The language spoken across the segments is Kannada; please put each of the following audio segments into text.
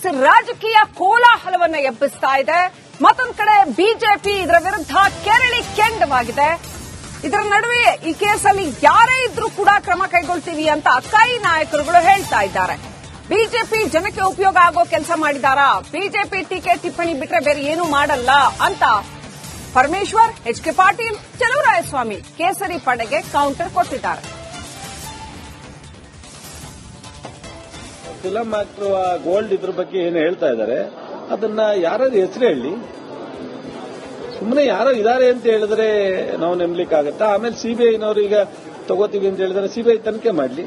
ಕೇಸ್ ರಾಜಕೀಯ ಕೋಲಾಹಲವನ್ನ ಎಬ್ಬಿಸ್ತಾ ಇದೆ. ಮತ್ತೊಂದು ಕಡೆ ಬಿಜೆಪಿ ಇದರ ವಿರುದ್ಧ ಕೆರಳಿ ಕೆಂಡವಾಗಿದೆ. ಇದರ ನಡುವೆ ಈ ಕೇಸಲ್ಲಿ ಯಾರೇ ಇದ್ರೂ ಕೂಡ ಕ್ರಮ ಕೈಗೊಳ್ತೀವಿ ಅಂತ ಕೈ ನಾಯಕರುಗಳು ಹೇಳ್ತಾ ಇದ್ದಾರೆ. ಬಿಜೆಪಿ ಜನಕ್ಕೆ ಉಪಯೋಗ ಆಗೋ ಕೆಲಸ ಮಾಡಿದಾರಾ? ಬಿಜೆಪಿ ಟೀಕೆ ಟಿಪ್ಪಣಿ ಬಿಟ್ರೆ ಬೇರೆ ಏನೂ ಮಾಡಲ್ಲ ಅಂತ ಪರಮೇಶ್ವರ್, ಎಚ್.ಕೆ. ಪಾಟೀಲ್, ಚಲುವರಾಯಸ್ವಾಮಿ ಕೇಸರಿ ಪಡೆಗೆ ಕೌಂಟರ್ ಕೊಟ್ಟಿದ್ದಾರೆ. ಫಿಲಂ ಆಕ್ಟರ್ ಗೋಲ್ಡ್ ಇದ್ರ ಬಗ್ಗೆ ಏನು ಹೇಳ್ತಾ ಇದ್ದಾರೆ, ಅದನ್ನ ಯಾರಾದ್ರೂ ಹೆಸರು ಹೇಳಿ, ಸುಮ್ಮನೆ ಯಾರೋ ಇದಾರೆ ಅಂತ ಹೇಳಿದ್ರೆ ನಾವು ನಂಬಲಿಕ್ಕಾಗತ್ತಾ? ಆಮೇಲೆ ಸಿಬಿಐನವರು ಈಗ ತಗೋತೀವಿ ಅಂತ ಹೇಳಿದ್ರೆ ಸಿಬಿಐ ತನಿಖೆ ಮಾಡಲಿ.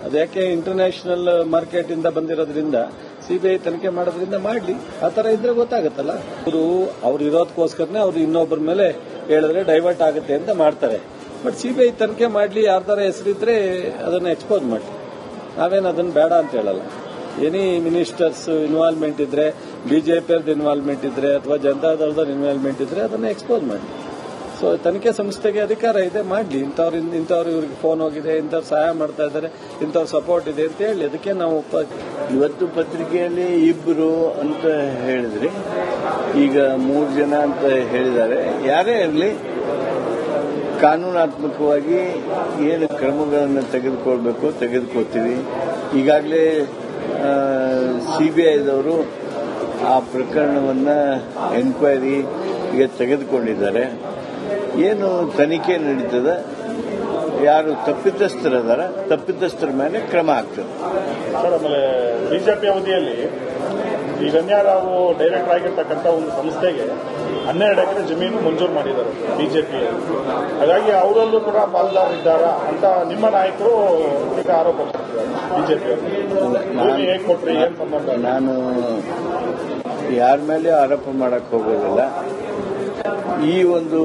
ಅದ್ಯಾಕೆ ಇಂಟರ್ನ್ಯಾಷನಲ್ ಮಾರ್ಕೆಟ್ ಇಂದ ಬಂದಿರೋದ್ರಿಂದ ಸಿಬಿಐ ತನಿಖೆ ಮಾಡೋದ್ರಿಂದ ಮಾಡಲಿ. ಆ ತರ ಇದ್ರೆ ಗೊತ್ತಾಗತ್ತಲ್ಲ. ಅವ್ರು ಇರೋದಕ್ಕೋಸ್ಕರನೇ ಅವ್ರು ಇನ್ನೊಬ್ಬರ ಮೇಲೆ ಹೇಳಿದ್ರೆ ಡೈವರ್ಟ್ ಆಗುತ್ತೆ ಅಂತ ಮಾಡ್ತಾರೆ. ಬಟ್ ಸಿಬಿಐ ತನಿಖೆ ಮಾಡಲಿ, ಯಾರ್ದಾರ ಹೆಸರಿದ್ರೆ ಅದನ್ನ ಎಕ್ಸ್ಪೋಸ್ ಮಾಡಲಿ. ನಾವೇನು ಅದನ್ನ ಬೇಡ ಅಂತ ಹೇಳಲ್ಲ. ಎನಿ ಮಿನಿಸ್ಟರ್ಸ್ ಇನ್ವಾಲ್ವ್ಮೆಂಟ್ ಇದ್ರೆ, ಬಿಜೆಪಿಯವ್ರದ್ದು ಇನ್ವಾಲ್ವ್ಮೆಂಟ್ ಇದ್ರೆ ಅಥವಾ ಜನತಾದಳದ ಇನ್ವಾಲ್ವ್ಮೆಂಟ್ ಇದ್ರೆ ಅದನ್ನ ಎಕ್ಸ್ಪೋಸ್ ಮಾಡಿ. ಸೊ ತನಿಖೆ ಸಂಸ್ಥೆಗೆ ಅಧಿಕಾರ ಇದೆ, ಮಾಡಲಿ. ಇಂಥವ್ರು ಇವ್ರಿಗೆ ಫೋನ್ ಹೋಗಿದೆ, ಇಂಥವ್ರು ಸಹಾಯ ಮಾಡ್ತಾ ಇದ್ದಾರೆ, ಇಂಥವ್ರ ಸಪೋರ್ಟ್ ಇದೆ ಅಂತ ಹೇಳಿ ಅದಕ್ಕೆ ನಾವು ಇವತ್ತು ಪತ್ರಿಕೆಯಲ್ಲಿ ಇಬ್ಬರು ಅಂತ ಹೇಳಿದ್ರಿ, ಈಗ 3 ಜನ ಅಂತ ಹೇಳಿದ್ದಾರೆ. ಯಾರೇ ಇರಲಿ, ಕಾನೂನಾತ್ಮಕವಾಗಿ ಏನು ಕ್ರಮಗಳನ್ನು ತೆಗೆದುಕೊಳ್ಬೇಕು ತೆಗೆದುಕೊಳ್ತೀವಿ. ಈಗಾಗಲೇ ಸಿಬಿಐದವರು ಆ ಪ್ರಕರಣವನ್ನು ಎನ್ಕ್ವೈರಿಗೆ ತೆಗೆದುಕೊಂಡಿದ್ದಾರೆ. ಏನು ತನಿಖೆ ನಡೀತದೆ, ಯಾರು ತಪ್ಪಿತಸ್ಥರದಾರ ತಪ್ಪಿತಸ್ಥರ ಮೇಲೆ ಕ್ರಮ ಆಗ್ತದೆ. ಸರ್, ಆಮೇಲೆ ಬಿಜೆಪಿ ಅವಧಿಯಲ್ಲಿ ಈ ರಮ್ಯಾರಾವು ಡೈರೆಕ್ಟರ್ ಆಗಿರ್ತಕ್ಕಂಥ ಒಂದು ಸಂಸ್ಥೆಗೆ 12 ಎಕರೆ ಜಮೀನು ಮಂಜೂರು ಮಾಡಿದ್ದಾರೆ ಬಿಜೆಪಿ. ಹಾಗಾಗಿ ಅವರಲ್ಲೂ ಕೂಡ ಪಾಲ್ದಾರಿದ್ದಾರಾ ಅಂತ ನಿಮ್ಮ ನಾಯಕರು ಈಗ ಆರೋಪ ಮಾಡ್ತಿದ್ದಾರೆ. ಬಿಜೆಪಿ ಹೇಗೆ ಕೊಟ್ರಿ, ಏನ್ ಸಂಬಂಧ? ನಾನು ಯಾರ ಮೇಲೆ ಆರೋಪ ಮಾಡಕ್ ಹೋಗೋದಿಲ್ಲ. ಈ ಒಂದು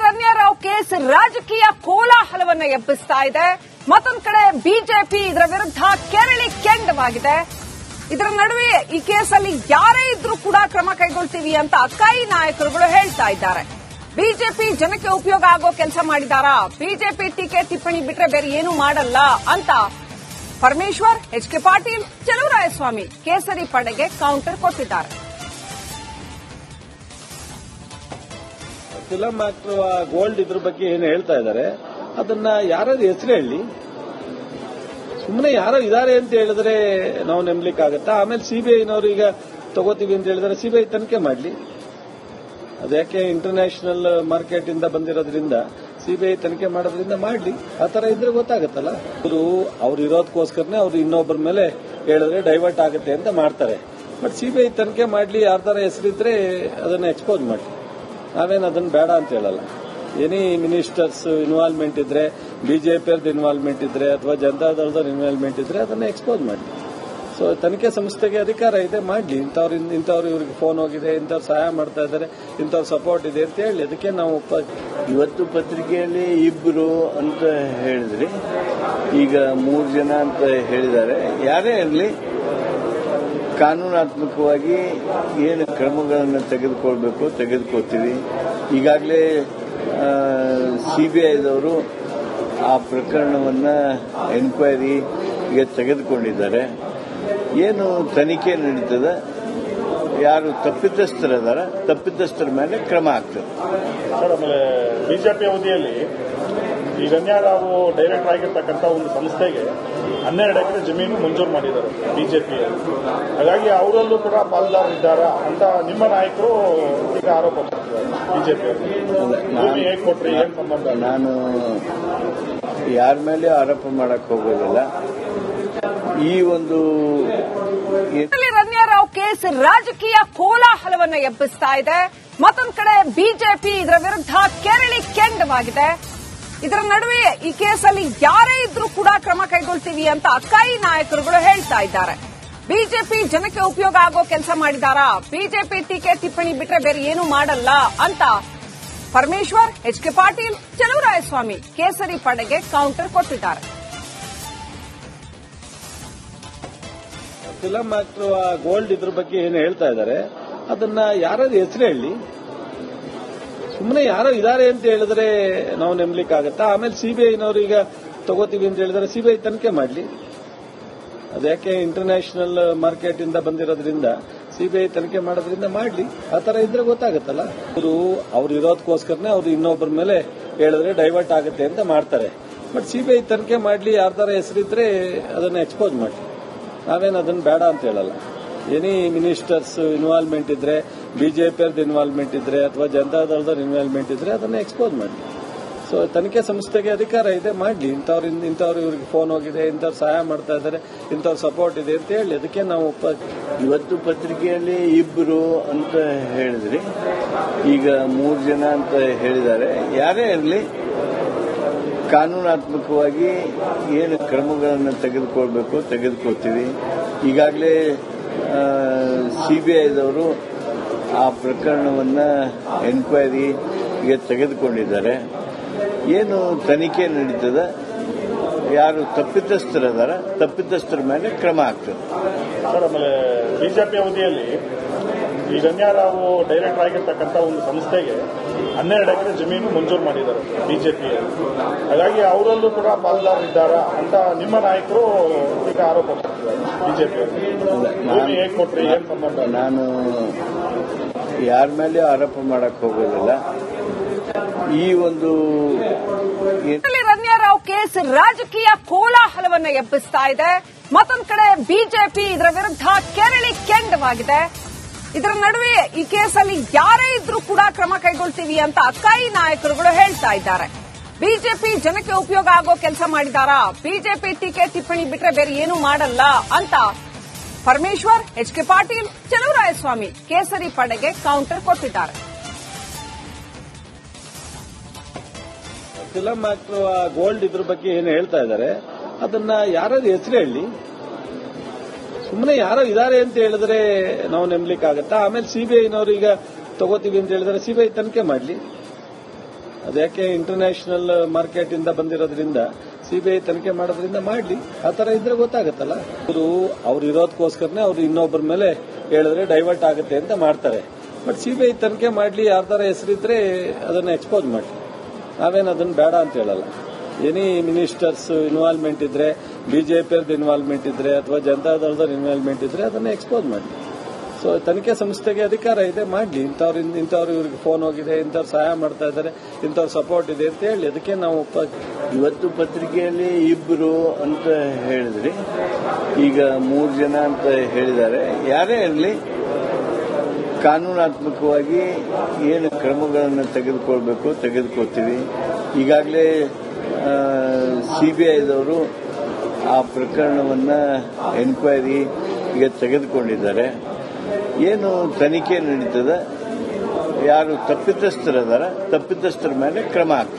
ರಮ್ಯಾರಾವ್ ಕೇಸ್ ರಾಜಕೀಯ ಕೋಲಾಹಲವನ್ನ ಎಬ್ಬಿಸ್ತಾ ಇದೆ. ಮತ್ತೊಂದು ಕಡೆ ಬಿಜೆಪಿ ಇದರ ವಿರುದ್ಧ ಕೆರಳಿ ಕೆಂಡವಾಗಿದೆ. ಇದರ ನಡುವೆ ಈ ಕೇಸಲ್ಲಿ ಯಾರೇ ಇದ್ರೂ ಕೂಡ ಕ್ರಮ ಕೈಗೊಳ್ತೀವಿ ಅಂತ ಕೈ ನಾಯಕರುಗಳು ಹೇಳ್ತಾ ಇದ್ದಾರೆ. ಬಿಜೆಪಿ ಜನಕ್ಕೆ ಉಪಯೋಗ ಆಗೋ ಕೆಲಸ ಮಾಡಿದಾರಾ? ಬಿಜೆಪಿ ಟೀಕೆ ಟಿಪ್ಪಣಿ ಬಿಟ್ರೆ ಬೇರೆ ಏನೂ ಮಾಡಲ್ಲ ಅಂತ ಪರಮೇಶ್ವರ್, ಎಚ್.ಕೆ. ಪಾಟೀಲ್, ಚಲುವರಾಯಸ್ವಾಮಿ ಕೇಸರಿ ಪಡೆಗೆ ಕೌಂಟರ್ ಕೊಟ್ಟಿದ್ದಾರೆ. ಫಿಲಂ ಆಕ್ಟರ್ ಗೋಲ್ಡ್ ಇದ್ರ ಬಗ್ಗೆ ಏನು ಹೇಳ್ತಾ ಇದ್ದಾರೆ, ಅದನ್ನ ಯಾರಾದ್ರೂ ಹೆಸರು ಹೇಳಿ, ಸುಮ್ಮನೆ ಯಾರೋ ಇದಾರೆ ಅಂತ ಹೇಳಿದ್ರೆ ನಾವು ನಂಬಲಿಕ್ಕಾಗತ್ತಾ? ಆಮೇಲೆ ಸಿಬಿಐನವರು ಈಗ ತಗೋತೀವಿ ಅಂತ ಹೇಳಿದ್ರೆ ಸಿಬಿಐ ತನಿಖೆ ಮಾಡಲಿ. ಅದ್ಯಾಕೆ ಇಂಟರ್ನ್ಯಾಷನಲ್ ಮಾರ್ಕೆಟ್ ಇಂದ ಬಂದಿರೋದ್ರಿಂದ ಸಿಬಿಐ ತನಿಖೆ ಮಾಡೋದ್ರಿಂದ ಮಾಡಲಿ. ಆ ತರ ಇದ್ರೆ ಗೊತ್ತಾಗತ್ತಲ್ಲ. ಅವ್ರು ಇರೋದಕ್ಕೋಸ್ಕರನೇ ಅವ್ರು ಇನ್ನೊಬ್ಬರ ಮೇಲೆ ಹೇಳಿದ್ರೆ ಡೈವರ್ಟ್ ಆಗುತ್ತೆ ಅಂತ ಮಾಡ್ತಾರೆ. ಬಟ್ ಸಿಬಿಐ ತನಿಖೆ ಮಾಡಲಿ, ಯಾರ್ದಾರ ಹೆಸರಿದ್ರೆ ಅದನ್ನ ಎಕ್ಸ್ಪೋಸ್ ಮಾಡಲಿ. ನಾವೇನು ಅದನ್ನ ಬೇಡ ಅಂತ ಹೇಳಲ್ಲ. ಎನಿ ಮಿನಿಸ್ಟರ್ಸ್ ಇನ್ವಾಲ್ವ್ಮೆಂಟ್ ಇದ್ರೆ, ಬಿಜೆಪಿಯವ್ರದ್ದು ಇನ್ವಾಲ್ವ್ಮೆಂಟ್ ಇದ್ರೆ ಅಥವಾ ಜನತಾದಳದ ಇನ್ವಾಲ್ವ್ಮೆಂಟ್ ಇದ್ರೆ ಅದನ್ನ ಎಕ್ಸ್ಪೋಸ್ ಮಾಡಲಿ. ಸೊ ತನಿಖೆ ಸಂಸ್ಥೆಗೆ ಅಧಿಕಾರ ಇದೆ, ಮಾಡಲಿ. ಇಂಥವ್ರು ಇವ್ರಿಗೆ ಫೋನ್ ಹೋಗಿದೆ, ಇಂಥವ್ರು ಸಹಾಯ ಮಾಡ್ತಾ ಇದ್ದಾರೆ, ಇಂಥವ್ರ ಸಪೋರ್ಟ್ ಇದೆ ಅಂತ ಹೇಳಿ ಅದಕ್ಕೆ ನಾವು ಇವತ್ತು ಪತ್ರಿಕೆಯಲ್ಲಿ ಇಬ್ಬರು ಅಂತ ಹೇಳಿದ್ರಿ, ಈಗ 3 ಜನ ಅಂತ ಹೇಳಿದ್ದಾರೆ. ಯಾರೇ ಇರಲಿ, ಕಾನೂನಾತ್ಮಕವಾಗಿ ಏನು ಕ್ರಮಗಳನ್ನು ತೆಗೆದುಕೊಳ್ಬೇಕು ತೆಗೆದುಕೊಳ್ತೀವಿ. ಈಗಾಗಲೇ ಸಿಬಿಐದವರು ಆ ಪ್ರಕರಣವನ್ನು ಎನ್ಕ್ವೈರಿಗೆ ತೆಗೆದುಕೊಂಡಿದ್ದಾರೆ. ಏನು ತನಿಖೆ ನಡೀತದೆ, ಯಾರು ತಪ್ಪಿತಸ್ಥರದಾರ ತಪ್ಪಿತಸ್ಥರ ಮೇಲೆ ಕ್ರಮ ಆಗ್ತದೆ. ಸರ್, ಆಮೇಲೆ ಬಿಜೆಪಿ ಅವಧಿಯಲ್ಲಿ ಈ ರಮ್ಯಾರಾವು ಡೈರೆಕ್ಟರ್ ಆಗಿರ್ತಕ್ಕಂಥ ಒಂದು ಸಂಸ್ಥೆಗೆ 12 ಎಕರೆ ಜಮೀನು ಮಂಜೂರು ಮಾಡಿದ್ದಾರೆ ಬಿಜೆಪಿ. ಹಾಗಾಗಿ ಅವರಲ್ಲೂ ಕೂಡ ಪಾಲ್ದಾರಿದ್ದಾರಾ ಅಂತ ನಿಮ್ಮ ನಾಯಕರು ಈಗ ಆರೋಪ ಮಾಡ್ತಿದ್ದಾರೆ. ಬಿಜೆಪಿ ಹೇಗೆ ಕೊಟ್ರಿ, ಏನ್ ಸಂಬಂಧ? ನಾನು ಯಾರ ಮೇಲೆ ಆರೋಪ ಮಾಡಕ್ ಹೋಗೋದಿಲ್ಲ. ಈ ಒಂದು ರಮ್ಯಾರಾವ್ ಕೇಸ್ ರಾಜಕೀಯ ಕೋಲಾಹಲವನ್ನ ಎಬ್ಬಿಸ್ತಾ ಇದೆ. ಮತ್ತೊಂದು ಕಡೆ ಬಿಜೆಪಿ ಇದರ ವಿರುದ್ಧ ಕೆರಳಿ ಕೆಂಡವಾಗಿದೆ. ಇದರ ನಡುವೆ ಈ ಕೇಸಲ್ಲಿ ಯಾರೇ ಇದ್ರೂ ಕೂಡ ಕ್ರಮ ಕೈಗೊಳ್ತೀವಿ ಅಂತ ಕೈ ನಾಯಕರುಗಳು ಹೇಳ್ತಾ ಇದ್ದಾರೆ. ಬಿಜೆಪಿ ಜನಕ್ಕೆ ಉಪಯೋಗ ಆಗೋ ಕೆಲಸ ಮಾಡಿದಾರಾ? ಬಿಜೆಪಿ ಟೀಕೆ ಟಿಪ್ಪಣಿ ಬಿಟ್ರೆ ಬೇರೆ ಏನೂ ಮಾಡಲ್ಲ ಅಂತ ಪರಮೇಶ್ವರ್, ಎಚ್.ಕೆ. ಪಾಟೀಲ್, ಚಲುವರಾಯಸ್ವಾಮಿ ಕೇಸರಿ ಪಡೆಗೆ ಕೌಂಟರ್ ಕೊಟ್ಟಿದ್ದಾರೆ. ಫಿಲಂ ಆಕ್ಟರ್ ಗೋಲ್ಡ್ ಇದ್ರ ಬಗ್ಗೆ ಏನು ಹೇಳ್ತಾ ಇದ್ದಾರೆ, ಅದನ್ನ ಯಾರಾದ್ರೂ ಹೆಸರು ಹೇಳಿ, ಸುಮ್ಮನೆ ಯಾರೋ ಇದಾರೆ ಅಂತ ಹೇಳಿದ್ರೆ ನಾವು ನಂಬಲಿಕ್ಕಾಗತ್ತಾ? ಆಮೇಲೆ ಸಿಬಿಐನವರು ಈಗ ತಗೋತೀವಿ ಅಂತ ಹೇಳಿದ್ರೆ ಸಿಬಿಐ ತನಿಖೆ ಮಾಡಲಿ. ಅದ್ಯಾಕೆ ಇಂಟರ್ನ್ಯಾಷನಲ್ ಮಾರ್ಕೆಟ್ ಇಂದ ಬಂದಿರೋದ್ರಿಂದ ಸಿಬಿಐ ತನಿಖೆ ಮಾಡೋದ್ರಿಂದ ಮಾಡ್ಲಿ. ಆ ತರ ಇದ್ರೆ ಗೊತ್ತಾಗುತ್ತಲ್ಲ. ಅವ್ರು ಇರೋದಕ್ಕೋಸ್ಕರನೇ ಅವ್ರು ಇನ್ನೊಬ್ಬರ ಮೇಲೆ ಹೇಳಿದ್ರೆ ಡೈವರ್ಟ್ ಆಗುತ್ತೆ ಅಂತ ಮಾಡ್ತಾರೆ. ಬಟ್ ಸಿಬಿಐ ತನಿಖೆ ಮಾಡ್ಲಿ, ಯಾರ್ದಾರ ಹೆಸರಿದ್ರೆ ಅದನ್ನ ಎಕ್ಸ್ಪೋಸ್ ಮಾಡಿ. ನಾವೇನು ಅದನ್ನ ಬೇಡ ಅಂತ ಹೇಳಲ್ಲ. ಎನಿ ಮಿನಿಸ್ಟರ್ಸ್ ಇನ್ವಾಲ್ವ್ಮೆಂಟ್ ಇದ್ರೆ, ಬಿಜೆಪಿ ಅವ್ರದ್ದು ಇನ್ವಾಲ್ವ್ಮೆಂಟ್ ಇದ್ರೆ ಅಥವಾ ಜನತಾದಳದ ಇನ್ವಾಲ್ವ್ಮೆಂಟ್ ಇದ್ರೆ ಅದನ್ನ ಎಕ್ಸ್ಪೋಸ್ ಮಾಡಿ. ಸೊ ತನಿಖೆ ಸಂಸ್ಥೆಗೆ ಅಧಿಕಾರ ಇದೆ, ಮಾಡ್ಲಿ. ಇಂಥವ್ರು ಇವ್ರಿಗೆ ಫೋನ್ ಹೋಗಿದೆ, ಇಂಥವ್ರು ಸಹಾಯ ಮಾಡ್ತಾ ಇದ್ದಾರೆ, ಇಂಥವ್ರ ಸಪೋರ್ಟ್ ಇದೆ ಅಂತ ಹೇಳಿ ಅದಕ್ಕೆ ನಾವು ಇವತ್ತು ಪತ್ರಿಕೆಯಲ್ಲಿ ಇಬ್ಬರು ಅಂತ ಹೇಳಿದ್ರಿ, ಈಗ 3 ಜನ ಅಂತ ಹೇಳಿದ್ದಾರೆ. ಯಾರೇ ಇರಲಿ, ಕಾನೂನಾತ್ಮಕವಾಗಿ ಏನು ಕ್ರಮಗಳನ್ನು ತೆಗೆದುಕೊಳ್ಬೇಕು ತೆಗೆದುಕೊಳ್ತೀವಿ. ಈಗಾಗಲೇ ಸಿಬಿಐದವರು ಆ ಪ್ರಕರಣವನ್ನು ಎನ್ಕ್ವೈರಿಗೆ ತೆಗೆದುಕೊಂಡಿದ್ದಾರೆ. ಏನು ತನಿಖೆ ನಡೀತದ, ಯಾರು ತಪ್ಪಿತಸ್ಥರದಾರ, ತಪ್ಪಿತಸ್ಥರ ಮೇಲೆ ಕ್ರಮ ಆಗ್ತದೆ. ಸರ್, ಆಮೇಲೆ ಬಿಜೆಪಿ ಅವಧಿಯಲ್ಲಿ ಈ ಗಣ್ಯರಾವು ಡೈರೆಕ್ಟರ್ ಆಗಿರ್ತಕ್ಕಂಥ ಒಂದು ಸಂಸ್ಥೆಗೆ 12 ಎಕರೆ ಜಮೀನು ಮಂಜೂರು ಮಾಡಿದ್ದಾರೆ ಬಿಜೆಪಿ. ಹಾಗಾಗಿ ಅವರಲ್ಲೂ ಕೂಡ ಪಾಲ್ದಾರಿದ್ದಾರಾ ಅಂತ ನಿಮ್ಮ ನಾಯಕರು ಈಗ ಆರೋಪ ಮಾಡ್ತಿದ್ದಾರೆ. ಬಿಜೆಪಿ ಭೂಮಿ ಹೇಗೆ ಕೊಟ್ರಿ, ಏನ್ ಸಂಬಂಧ? ನಾನು ಯಾರ ಮೇಲೆ ಆರೋಪ ಮಾಡಕ್ ಹೋಗೋದಿಲ್ಲ. ಈ ಒಂದು ರಮ್ಯಾರಾವ್ ಕೇಸ್ ರಾಜಕೀಯ ಕೋಲಾಹಲವನ್ನ ಎಬ್ಬಿಸ್ತಾ ಇದೆ. ಮತ್ತೊಂದು ಕಡೆ ಬಿಜೆಪಿ ಇದರ ವಿರುದ್ಧ ಕೆರಳಿ ಕೆಂಡವಾಗಿದೆ. ಇದರ ನಡುವೆ ಈ ಕೇಸಲ್ಲಿ ಯಾರೇ ಇದ್ರೂ ಕೂಡ ಕ್ರಮ ಕೈಗೊಳ್ತೀವಿ ಅಂತ ಕೈ ನಾಯಕರುಗಳು ಹೇಳ್ತಾ ಇದ್ದಾರೆ. ಬಿಜೆಪಿ ಜನಕ್ಕೆ ಉಪಯೋಗ ಆಗೋ ಕೆಲಸ ಮಾಡಿದಾರಾ? ಬಿಜೆಪಿ ಟೀಕೆ ಟಿಪ್ಪಣಿ ಬಿಟ್ರೆ ಬೇರೆ ಏನೂ ಮಾಡಲ್ಲ ಅಂತ ಪರಮೇಶ್ವರ್, ಎಚ್ ಕೆ ಪಾಟೀಲ್, ಚಲುವರಾಯಸ್ವಾಮಿ ಕೇಸರಿ ಪಡೆಗೆ ಕೌಂಟರ್ ಕೊಟ್ಟಿದ್ದಾರೆ. ಫಿಲಂ ಆಕ್ಟರ್ ಗೋಲ್ಡ್ ಇದ್ರ ಬಗ್ಗೆ ಏನು ಹೇಳ್ತಾ ಇದ್ದಾರೆ ಅದನ್ನ ಯಾರಾದ್ರೂ ಹೆಸರು ಹೇಳಿ. ಸುಮ್ಮನೆ ಯಾರೋ ಇದಾರೆ ಅಂತ ಹೇಳಿದ್ರೆ ನಾವು ನಂಬಲಿಕ್ಕಾಗತ್ತಾ? ಆಮೇಲೆ ಸಿಬಿಐನವರು ಈಗ ತಗೋತೀವಿ ಅಂತ ಹೇಳಿದ್ರೆ ಸಿಬಿಐ ತನಿಖೆ ಮಾಡ್ಲಿ. ಅದ್ಯಾಕೆ ಇಂಟರ್ನ್ಯಾಷನಲ್ ಮಾರ್ಕೆಟ್ ಇಂದ ಬಂದಿರೋದ್ರಿಂದ ಸಿಬಿಐ ತನಿಖೆ ಮಾಡೋದ್ರಿಂದ ಮಾಡ್ಲಿ. ಆ ತರ ಇದ್ರೆ ಗೊತ್ತಾಗುತ್ತಲ್ಲ. ಅವ್ರು ಇರೋದಕ್ಕೋಸ್ಕರನೇ ಅವ್ರು ಇನ್ನೊಬ್ಬರ ಮೇಲೆ ಹೇಳಿದ್ರೆ ಡೈವರ್ಟ್ ಆಗುತ್ತೆ ಅಂತ ಮಾಡ್ತಾರೆ. ಬಟ್ ಸಿಬಿಐ ತನಿಖೆ ಮಾಡ್ಲಿ, ಯಾರ್ದಾರ ಹೆಸರಿದ್ರೆ ಅದನ್ನ ಎಕ್ಸ್ಪೋಸ್ ಮಾಡಿ. ನಾವೇನು ಅದನ್ನ ಬೇಡ ಅಂತ ಹೇಳಲ್ಲ. ಎನಿ ಮಿನಿಸ್ಟರ್ಸ್ ಇನ್ವಾಲ್ವ್ಮೆಂಟ್ ಇದ್ರೆ, ಬಿಜೆಪಿ ಅವ್ರದ್ದು ಇನ್ವಾಲ್ವ್ಮೆಂಟ್ ಇದ್ರೆ ಅಥವಾ ಜನತಾದಳದ ಇನ್ವಾಲ್ವ್ಮೆಂಟ್ ಇದ್ರೆ ಅದನ್ನ ಎಕ್ಸ್ಪೋಸ್ ಮಾಡಿ. ಸೊ ತನಿಖೆ ಸಂಸ್ಥೆಗೆ ಅಧಿಕಾರ ಇದೆ, ಮಾಡ್ಲಿ. ಇಂಥವ್ರು ಇವ್ರಿಗೆ ಫೋನ್ ಹೋಗಿದೆ, ಇಂಥವ್ರು ಸಹಾಯ ಮಾಡ್ತಾ ಇದ್ದಾರೆ, ಇಂಥವ್ರ ಸಪೋರ್ಟ್ ಇದೆ ಅಂತ ಹೇಳಿ ಅದಕ್ಕೆ ನಾವು ಇವತ್ತು ಪತ್ರಿಕೆಯಲ್ಲಿ ಇಬ್ಬರು ಅಂತ ಹೇಳಿದ್ರಿ, ಈಗ 3 ಜನ ಅಂತ ಹೇಳಿದ್ದಾರೆ. ಯಾರೇ ಇರಲಿ, ಕಾನೂನಾತ್ಮಕವಾಗಿ ಏನು ಕ್ರಮಗಳನ್ನು ತೆಗೆದುಕೊಳ್ಬೇಕು ತೆಗೆದುಕೊಳ್ತೀವಿ. ಈಗಾಗಲೇ ಸಿಬಿಐದವರು ಆ ಪ್ರಕರಣವನ್ನು ಎನ್ಕ್ವೈರಿಗೆ ತೆಗೆದುಕೊಂಡಿದ್ದಾರೆ. ಏನು ತನಿಖೆ ನಡೀತದ, ಯಾರು ತಪ್ಪಿತಸ್ಥರದಾರ, ತಪ್ಪಿತಸ್ಥರ ಮೇಲೆ ಕ್ರಮ ಆಗ್ತದೆ.